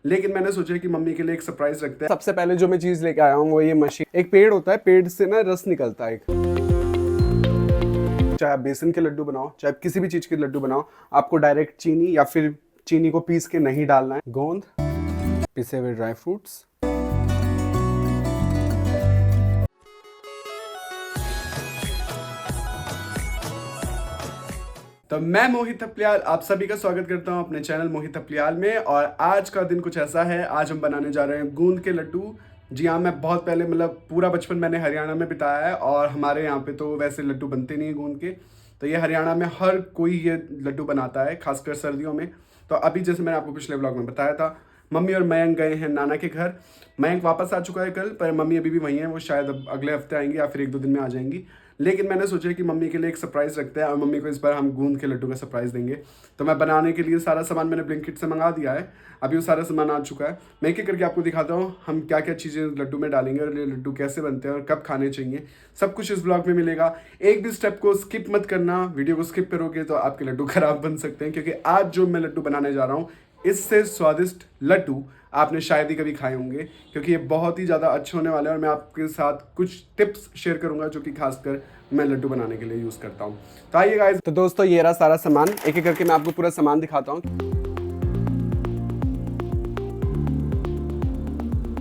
लेकिन मैंने सोचा कि मम्मी के लिए एक सरप्राइज रखते हैं। सबसे पहले जो मैं चीज लेके आया हूँ वो ये मशीन। एक पेड़ होता है, पेड़ से ना रस निकलता है। चाहे आप बेसन के लड्डू बनाओ, चाहे आप किसी भी चीज के लड्डू बनाओ, आपको डायरेक्ट चीनी या फिर चीनी को पीस के नहीं डालना है। गोंद, पिसे हुए ड्राई फ्रूट्स, तो मैं मोहित थपलियाल आप सभी का स्वागत करता हूं अपने चैनल मोहित थपलियाल में। और आज का दिन कुछ ऐसा है, आज हम बनाने जा रहे हैं गूंद के लड्डू। जी हाँ, मैं बहुत पहले मतलब पूरा बचपन मैंने हरियाणा में बिताया है और हमारे यहाँ पे तो वैसे लड्डू बनते नहीं है गूंद के। तो ये हरियाणा में हर कोई ये लड्डू बनाता है, खासकर सर्दियों में। तो अभी जैसे मैंने आपको पिछले ब्लॉग में बताया था, मम्मी और मयंक गए हैं नाना के घर। मयंक वापस आ चुका है कल, पर मम्मी अभी भी वहीं है। वो शायद अब अगले हफ्ते आएंगी या फिर 1-2 दिन में आ जाएंगी। लेकिन मैंने सोचा कि मम्मी के लिए एक सरप्राइज रखते हैं और मम्मी को इस बार हम गूंद के लड्डू का सरप्राइज देंगे। तो मैं बनाने के लिए सारा सामान मैंने ब्लिंकिट से मंगा दिया है। अभी वो सारा सामान आ चुका है। मैं एक एक करके आपको दिखाता हूँ हम क्या क्या चीज़ें लड्डू में डालेंगे और ये लड्डू कैसे बनते हैं और कब खाने चाहिए। सब कुछ इस ब्लॉग में मिलेगा। एक भी स्टेप को स्किप मत करना। वीडियो को स्किप करोगे तो आपके लड्डू खराब बन सकते हैं, क्योंकि आज जो मैं लड्डू बनाने जा रहा हूँ इससे स्वादिष्ट लड्डू आपने शायद ही कभी खाए होंगे, क्योंकि ये बहुत ही ज़्यादा अच्छे होने वाले हैं। और मैं आपके साथ कुछ टिप्स शेयर करूंगा जो कि खासकर मैं लड्डू बनाने के लिए यूज़ करता हूँ। तो आइए गाइस। तो दोस्तों ये रहा सारा सामान। एक एक करके मैं आपको पूरा सामान दिखाता हूँ।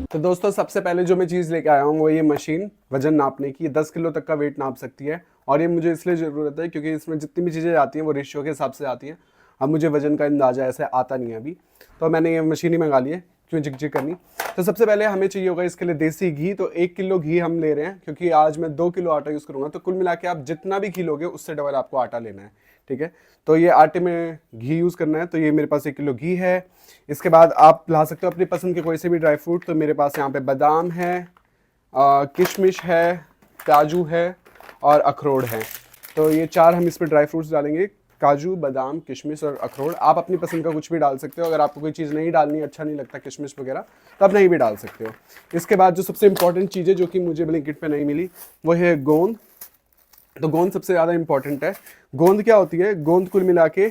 तो दोस्तों सबसे पहले जो मैं चीज़ लेके आया हूँ वो ये मशीन, वजन नापने की। 10 किलो तक का वेट नाप सकती है। और ये मुझे इसलिए ज़रूरत है क्योंकि इसमें जितनी भी चीज़ें आती हैं वो रेशियो के हिसाब से आती हैं। अब मुझे वजन का अंदाज़ा ऐसे आता नहीं है अभी, तो मैंने ये मशीन ही मंगा ली है, क्यों झिकझिक करनी। तो सबसे पहले हमें चाहिए होगा इसके लिए देसी घी। तो 1 किलो घी हम ले रहे हैं, क्योंकि आज मैं 2 किलो आटा यूज़ करूँगा। तो कुल मिला के आप जितना भी घी लोगे उससे डबल आपको आटा लेना है, ठीक है। तो ये आटे में घी यूज़ करना है। तो ये मेरे पास 1 किलो घी है। इसके बाद आप ला सकते हो अपनी पसंद के कोई से भी ड्राई फ्रूट। तो मेरे पास यहाँ पे बादाम है, किशमिश है, काजू है और अखरोट है। तो ये 4 हम इस पर ड्राई फ्रूट्स डालेंगे, काजू, बादाम, किशमिश और अखरोट। आप अपनी पसंद का कुछ भी डाल सकते हो। अगर आपको कोई चीज़ नहीं डालनी, अच्छा नहीं लगता किशमिश वगैरह, तो आप नहीं भी डाल सकते हो। इसके बाद जो सबसे इंपॉर्टेंट चीज़ है जो कि मुझे ब्लिंकिट पे नहीं मिली, वो है गोंद। तो गोंद सबसे ज़्यादा इंपॉर्टेंट है। गोंद क्या होती है? गोंद कुल मिला के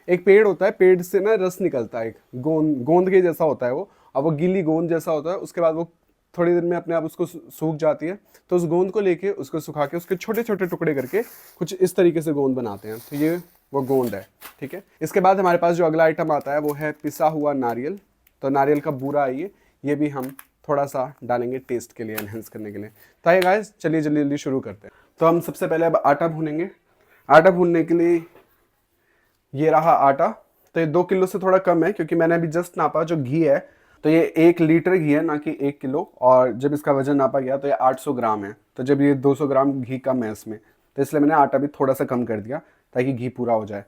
एक पेड़ होता है, पेड़ से ना रस निकलता है। एक गोंद के जैसा होता है वो, और वो गीली गोंद जैसा होता है। उसके बाद वो थोड़ी देर में अपने आप उसको सूख जाती है। तो उस गोंद को लेके उसको सुखा के उसके छोटे छोटे टुकड़े करके कुछ इस तरीके से गोंद बनाते हैं। तो ये वो गोंद है, ठीक है। इसके बाद हमारे पास जो अगला आइटम आता है वो है पिसा हुआ नारियल। तो नारियल का बूरा है ये भी हम थोड़ा सा डालेंगे टेस्ट के लिए, एनहेंस करने के लिए। तो आइए गाइस, चलिए जल्दी जल्दी शुरू करते हैं। तो हम सबसे पहले अब आटा भूनेंगे। आटा भूनने के लिए ये रहा आटा। तो ये 2 किलो से थोड़ा कम है, क्योंकि मैंने अभी जस्ट नापा। जो घी है तो ये 1 लीटर घी है, ना कि 1 किलो। और जब इसका वजन नापा गया तो ये 800 ग्राम है। तो जब ये 200 ग्राम घी कम है इसमें, तो इसलिए मैंने आटा भी थोड़ा सा कम कर दिया ताकि घी पूरा हो जाए।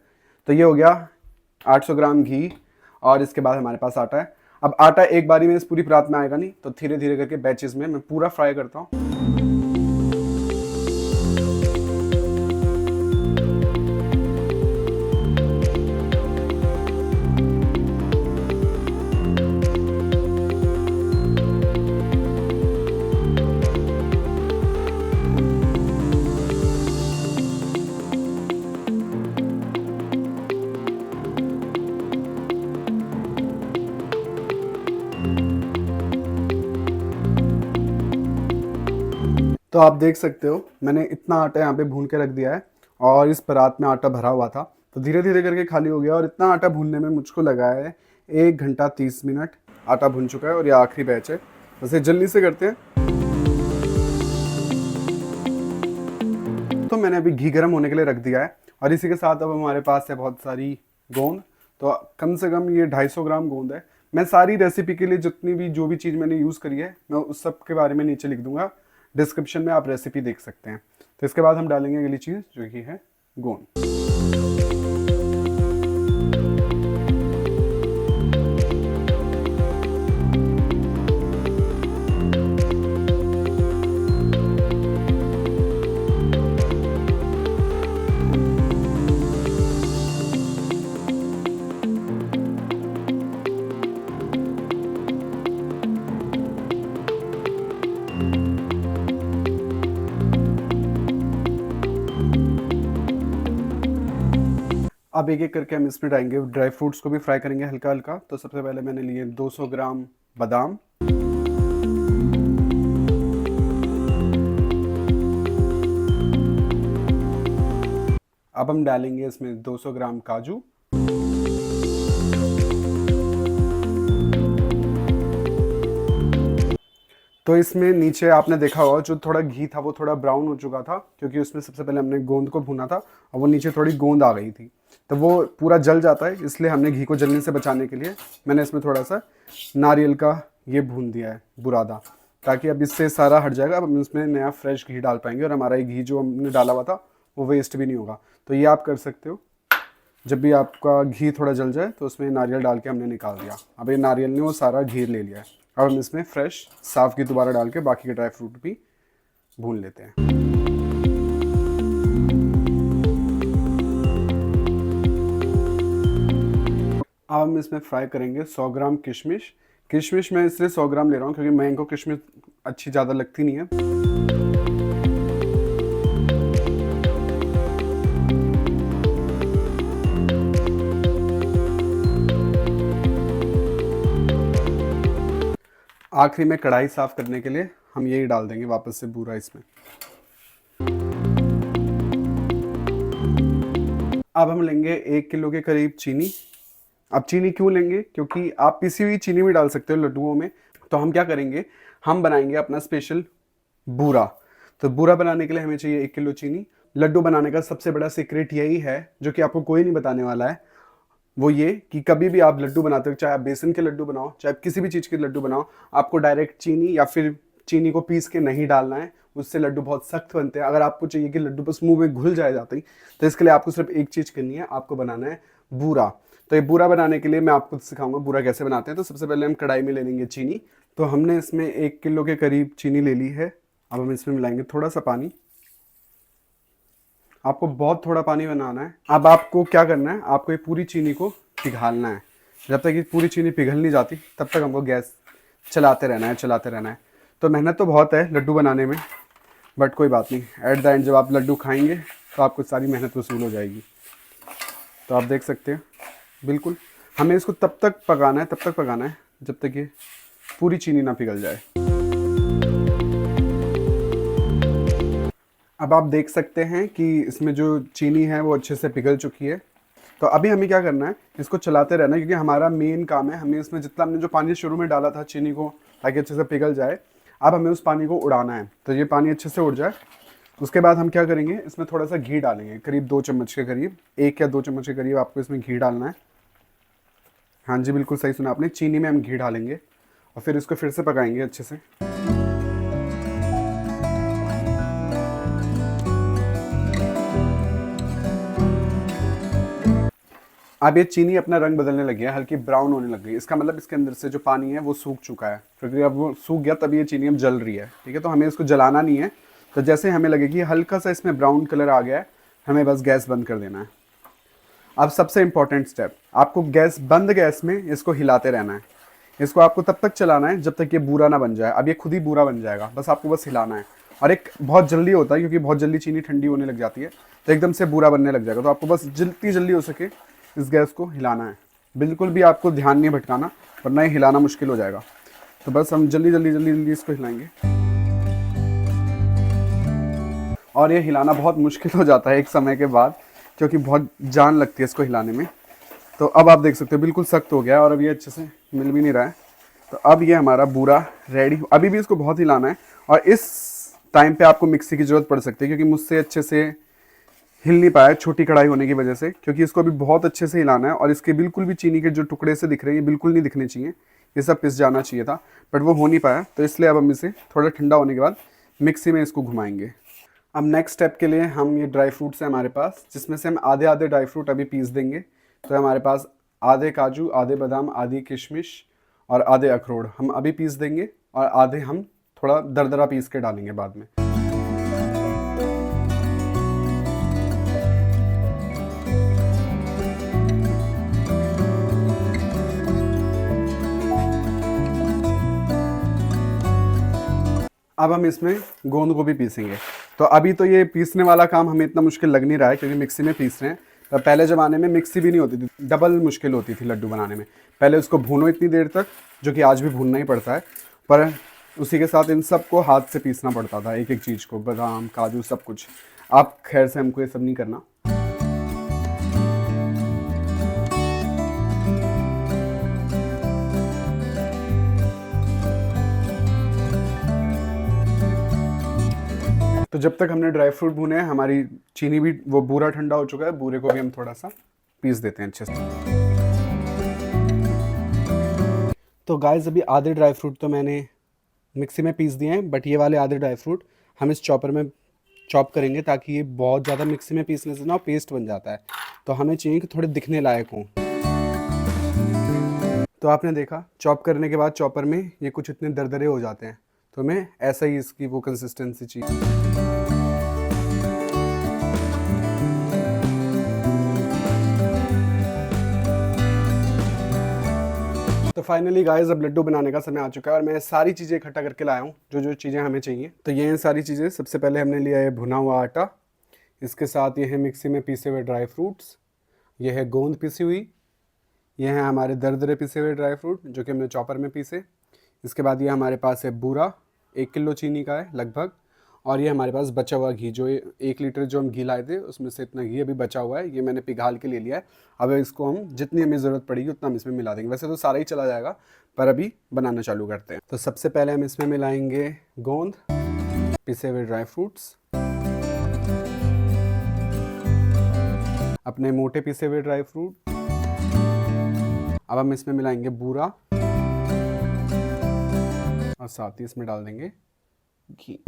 तो ये हो गया 800 ग्राम घी। और इसके बाद हमारे पास आटा है। अब आटा एक बारी में इस पूरी परात में आएगा नहीं, तो धीरे धीरे करके बैचेस में मैं पूरा फ्राई करता हूँ। तो आप देख सकते हो मैंने इतना आटा यहाँ पे भून के रख दिया है, और इस परात में आटा भरा हुआ था। तो धीरे धीरे करके खाली हो गया। और इतना आटा भूनने में मुझको लगा है 1 घंटा 30 मिनट। आटा भून चुका है और ये आखिरी बैच है। वैसे जल्दी से करते हैं। तो मैंने अभी घी गर्म होने के लिए रख दिया है। और इसी के साथ अब हमारे पास है बहुत सारी गोंद। तो कम से कम ये 250 ग्राम गोंद है। मैं सारी रेसिपी के लिए जितनी भी जो भी चीज़ मैंने यूज़ करी है, मैं उस सब के बारे में नीचे लिख दूंगा। डिस्क्रिप्शन में आप रेसिपी देख सकते हैं। तो इसके बाद हम डालेंगे अगली चीज़ जो कि है गोंद। अब एक एक करके हम इसमें डालेंगे, ड्राई फ्रूट्स को भी फ्राई करेंगे हल्का हल्का। तो सबसे पहले मैंने लिए 200 ग्राम बादाम, अब हम डालेंगे इसमें 200 ग्राम काजू, तो इसमें नीचे आपने देखा होगा जो थोड़ा घी था वो थोड़ा ब्राउन हो चुका था, क्योंकि उसमें सबसे पहले हमने गोंद को भुना था और वो नीचे थोड़ी गोंद आ गई थी, तो वो पूरा जल जाता है। इसलिए हमने घी को जलने से बचाने के लिए मैंने इसमें थोड़ा सा नारियल का ये भून दिया है बुरादा, ताकि अब इससे सारा हट जाएगा। अब हम इसमें नया फ्रेश घी डाल पाएंगे और हमारा ये घी जो हमने डाला हुआ था वो वेस्ट भी नहीं होगा। तो ये आप कर सकते हो, जब भी आपका घी थोड़ा जल जाए तो उसमें नारियल डाल के हमने निकाल दिया। अब ये नारियल ने वो सारा घी ले लिया है। अब हम इसमें फ्रेश साफ घी दोबारा डाल के बाकी के ड्राई फ्रूट भी भून लेते हैं। अब हम इसमें फ्राई करेंगे 100 ग्राम किशमिश। किशमिश मैं इसलिए 100 ग्राम ले रहा हूँ क्योंकि मैंगो किशमिश अच्छी ज़्यादा लगती नहीं है। आखिरी में कढ़ाई साफ करने के लिए हम यही डाल देंगे वापस से बूरा इसमें। अब हम लेंगे 1 किलो के करीब चीनी। अब चीनी क्यों लेंगे, क्योंकि आप पिसी हुई चीनी भी डाल सकते हो लड्डुओं में। तो हम क्या करेंगे, हम बनाएंगे अपना स्पेशल बूरा। तो बूरा बनाने के लिए हमें चाहिए 1 किलो चीनी। लड्डू बनाने का सबसे बड़ा सीक्रेट यही है, जो कि आपको कोई नहीं बताने वाला है, वो ये कि कभी भी आप लड्डू बनाते हो, चाहे आप बेसन के लड्डू बनाओ, चाहे आप किसी भी चीज़ के लड्डू बनाओ, आपको डायरेक्ट चीनी या फिर चीनी को पीस के नहीं डालना है। उससे लड्डू बहुत सख्त बनते हैं। अगर आपको चाहिए कि लड्डू बस मुंह में घुल जाए जाते ही, तो इसके लिए आपको सिर्फ एक चीज़ करनी है, आपको बनाना है बूरा। तो ये बूरा बनाने के लिए मैं आपको सिखाऊंगा बूरा कैसे बनाते हैं। तो सबसे पहले हम कढ़ाई में ले लेंगे चीनी। तो हमने इसमें 1 किलो के करीब चीनी ले ली है। अब हम इसमें मिलाएंगे थोड़ा सा पानी। आपको बहुत थोड़ा पानी बनाना है। अब आपको क्या करना है, आपको ये पूरी चीनी को पिघालना है। जब तक ये पूरी चीनी पिघल नहीं जाती तब तक हमको गैस चलाते रहना है। तो मेहनत तो बहुत है लड्डू बनाने में, बट कोई बात नहीं, एट द एंड जब आप लड्डू खाएंगे तो आपको सारी मेहनत वसूल हो जाएगी। तो आप देख सकते हैं, बिल्कुल हमें इसको तब तक पकाना है जब तक ये पूरी चीनी ना पिघल जाए। अब आप देख सकते हैं कि इसमें जो चीनी है वो अच्छे से पिघल चुकी है। तो अभी हमें क्या करना है, इसको चलाते रहना है, क्योंकि हमारा मेन काम है, हमें इसमें जितना हमने जो पानी शुरू में डाला था चीनी को ताकि अच्छे से पिघल जाए, अब हमें उस पानी को उड़ाना है। तो ये पानी अच्छे से उड़ जाए, उसके बाद हम क्या करेंगे, इसमें थोड़ा सा घी डालेंगे, करीब 2 चम्मच के करीब, 1 या 2 चम्मच के करीब आपको इसमें घी डालना है। हाँ जी, बिल्कुल सही सुना आपने, चीनी में हम घी डालेंगे और फिर इसको फिर से पकाएंगे अच्छे से। अब ये चीनी अपना रंग बदलने लगी है, हल्की ब्राउन होने लग गई। इसका मतलब इसके अंदर से जो पानी है वो सूख चुका है, क्योंकि अब वो सूख गया तभी ये चीनी अब जल रही है। ठीक है, तो हमें इसको जलाना नहीं है। तो जैसे हमें लगे कि हल्का सा इसमें ब्राउन कलर आ गया है, हमें बस गैस बंद कर देना है। अब सबसे इम्पॉर्टेंट स्टेप, आपको बंद गैस में इसको हिलाते रहना है। इसको आपको तब तक चलाना है जब तक ये बूरा ना बन जाए। अब ये खुद ही बूरा बन जाएगा, बस आपको बस हिलाना है। और एक बहुत जल्दी होता है, क्योंकि बहुत जल्दी चीनी ठंडी होने लग जाती है, तो एकदम से बूरा बनने लग जाएगा। तो आपको बस जितनी जल्दी हो सके इस गैस को हिलाना है। बिल्कुल भी आपको ध्यान नहीं भटकाना, वरना ये हिलाना मुश्किल हो जाएगा। तो बस हम जल्दी इसको हिलाएंगे। और ये हिलाना बहुत मुश्किल हो जाता है एक समय के बाद, क्योंकि बहुत जान लगती है इसको हिलाने में। तो अब आप देख सकते हो बिल्कुल सख्त हो गया और अब ये अच्छे से मिल भी नहीं रहा है। तो अब ये हमारा बूरा रेडी। अभी भी इसको बहुत हिलाना है और इस टाइम पे आपको मिक्सी की ज़रूरत पड़ सकती है, क्योंकि मुझसे अच्छे से हिल नहीं पाया छोटी कढ़ाई होने की वजह से, क्योंकि इसको अभी बहुत अच्छे से हिलाना है। और इसके बिल्कुल भी चीनी के जो टुकड़े से दिख रहे हैं ये बिल्कुल नहीं दिखने चाहिए, ये सब पिस जाना चाहिए था, बट वो हो नहीं पाया। तो इसलिए अब हम इसे थोड़ा ठंडा होने के बाद मिक्सी में इसको घुमाएंगे। अब नेक्स्ट स्टेप के लिए हम ये ड्राई फ्रूट्स हैं हमारे पास, जिसमें से हम आधे आधे ड्राई फ्रूट अभी पीस देंगे। तो हमारे पास आधे काजू, आधे बादाम, आधी किशमिश और आधे अखरोट हम अभी पीस देंगे, और आधे हम थोड़ा दरदरा पीस के डालेंगे बाद में। अब हम इसमें गोंद को भी पीसेंगे। तो अभी तो ये पीसने वाला काम हमें इतना मुश्किल लग नहीं रहा है, क्योंकि मिक्सी में पीस रहे हैं, पहले ज़माने में मिक्सी भी नहीं होती थी, डबल मुश्किल होती थी लड्डू बनाने में। पहले उसको भूनो इतनी देर तक, जो कि आज भी भूनना ही पड़ता है, पर उसी के साथ इन सब को हाथ से पीसना पड़ता था, एक एक चीज़ को, बादाम काजू सब कुछ। आप खैर से हमको ये सब नहीं करना। तो जब तक हमने ड्राई फ्रूट भुने, हमारी चीनी भी, वो बूरा ठंडा हो चुका है, बूरे को भी हम थोड़ा सा पीस देते हैं अच्छे से। तो गाइस अभी आधे ड्राई फ्रूट तो मैंने मिक्सी में पीस दिए हैं, बट ये वाले आधे ड्राई फ्रूट हम इस चॉपर में चॉप करेंगे, ताकि ये बहुत ज़्यादा मिक्सी में पीसने से ना पेस्ट बन जाता है। तो हमें चाहिए कि थोड़े दिखने लायक हों। तो आपने देखा चॉप करने के बाद चॉपर में ये कुछ इतने दरदरे हो जाते हैं, तो हमें ऐसा ही इसकी वो कंसिस्टेंसी चाहिए। तो फाइनली गाइस अब लड्डू बनाने का समय आ चुका है और मैं सारी चीज़ें इकट्ठा करके लाया हूँ, जो जो चीज़ें हमें चाहिए। तो ये हैं सारी चीज़ें। सबसे पहले हमने लिया है भुना हुआ आटा, इसके साथ ये है मिक्सी में पीसे हुए ड्राई फ्रूट्स, ये है गोंद पिसी हुई, ये हैं हमारे दरदरे पिसे हुए ड्राई फ्रूट जो कि हमने चॉपर में पीसे। इसके बाद ये हमारे पास है बूरा, 1 किलो चीनी का है लगभग, और ये हमारे पास बचा हुआ घी, जो 1 लीटर जो हम घी लाए थे उसमें से इतना घी अभी बचा हुआ है, ये मैंने पिघाल के ले लिया है। अब इसको हम जितनी हमें ज़रूरत पड़ेगी उतना हम इसमें मिला देंगे। वैसे तो सारा ही चला जाएगा, पर अभी बनाना चालू करते हैं। तो सबसे पहले हम इसमें मिलाएंगे गोंद, पिसे हुए ड्राई फ्रूट्स, अपने मोटे पिसे हुए ड्राई फ्रूट। अब हम इसमें मिलाएंगे बूरा और साथ ही इसमें डाल देंगे घी।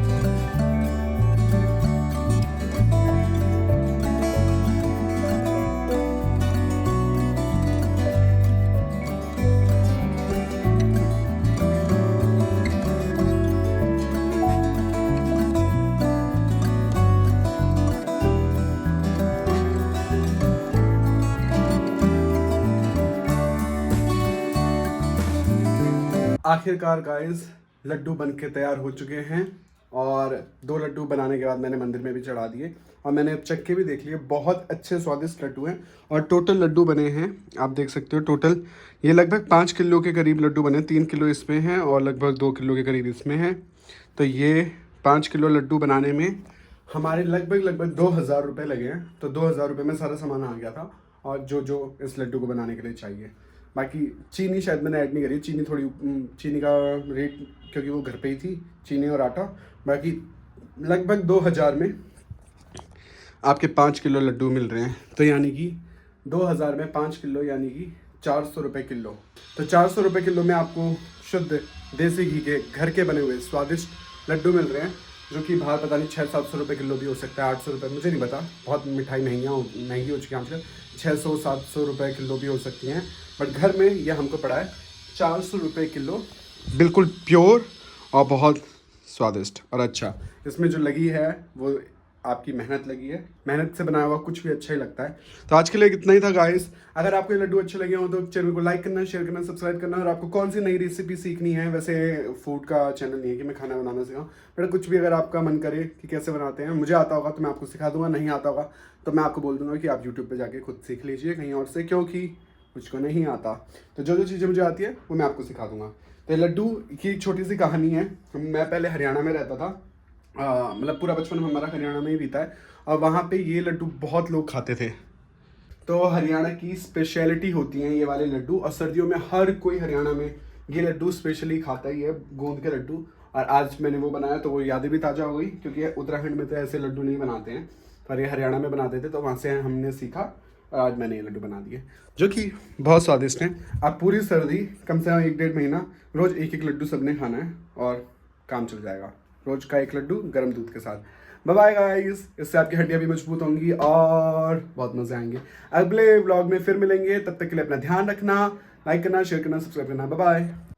आखिरकार गाइस लड्डू बनके तैयार हो चुके हैं, और 2 लड्डू बनाने के बाद मैंने मंदिर में भी चढ़ा दिए और मैंने चख के भी देख लिए। बहुत अच्छे स्वादिष्ट लड्डू हैं और टोटल लड्डू बने हैं, आप देख सकते हो। टोटल ये लगभग 5 किलो के करीब लड्डू बने, 3 किलो इसमें हैं और लगभग 2 किलो के करीब इसमें हैं। तो ये 5 किलो लड्डू बनाने में हमारे लगभग 2000 रुपये लगे हैं। तो 2000 रुपये में सारा सामान आ गया था, और जो इस लड्डू को बनाने के लिए चाहिए। बाकी चीनी शायद मैंने ऐड नहीं करी, चीनी का रेट क्योंकि वो घर पे ही थी, चीनी और आटा। बाकी लगभग 2000 में आपके 5 किलो लड्डू मिल रहे हैं। तो यानी कि 2000 में 5 किलो यानी कि 400 रुपये किलो। तो 400 रुपये किलो में आपको शुद्ध देसी घी के घर के बने हुए स्वादिष्ट लड्डू मिल रहे हैं, जो कि बाहर पता नहीं 600-700 रुपये किलो भी हो सकता है, 800 रुपये, मुझे नहीं पता। बहुत मिठाई महंगी हो चुकी है आजकल, 600-700 रुपये किलो भी हो सकती हैं, बट घर में यह हमको पड़ा है 400 रुपये किलो। बिल्कुल प्योर और बहुत स्वादिष्ट और अच्छा। इसमें जो लगी है वो आपकी मेहनत लगी है, मेहनत से बनाया हुआ कुछ भी अच्छा ही लगता है। तो आज के लिए इतना ही था गाइस। अगर आपको ये लड्डू अच्छे लगे हो तो चैनल को लाइक करना, शेयर करना, सब्सक्राइब करना। और आपको कौन सी नई रेसिपी सीखनी है, वैसे फूड का चैनल नहीं है कि मैं खाना बनाना सिखाऊं, बट कुछ भी अगर आपका मन करे कि कैसे बनाते हैं, मुझे आता होगा तो मैं आपको सिखा दूंगा, नहीं आता होगा तो मैं आपको बोल दूंगा कि आप यूट्यूब पर जाके खुद सीख लीजिए कहीं और से, क्योंकि मुझको नहीं आता। तो जो चीज़ें मुझे आती है वो मैं आपको सिखा दूंगा। तो लड्डू की छोटी सी कहानी है। मैं पहले हरियाणा में रहता था, मतलब पूरा बचपन हमारा हरियाणा में ही बीता है, और वहाँ पे ये लड्डू बहुत लोग खाते थे। तो हरियाणा की स्पेशलिटी होती हैं ये वाले लड्डू, और सर्दियों में हर कोई हरियाणा में ये लड्डू स्पेशली खाता ही है, गोंद के लड्डू। और आज मैंने वो बनाया तो वो यादें भी ताज़ा हो गई, क्योंकि उत्तराखंड में तो ऐसे लड्डू नहीं बनाते हैं, पर ये हरियाणा में बनाते थे, तो वहाँ से हमने सीखा और आज मैंने ये लड्डू बना दिए, जो कि बहुत स्वादिष्ट हैं। आप पूरी सर्दी कम से कम 1-1.5 महीना रोज़ एक लड्डू सबने खाना है और काम चल जाएगा। रोज का 1 लड्डू गर्म दूध के साथ। बाय बाय गाइस, इससे आपकी हड्डियां भी मजबूत होंगी और बहुत मजे आएंगे। अगले व्लॉग में फिर मिलेंगे, तब तक के लिए अपना ध्यान रखना, लाइक करना, शेयर करना, सब्सक्राइब करना। Bye bye.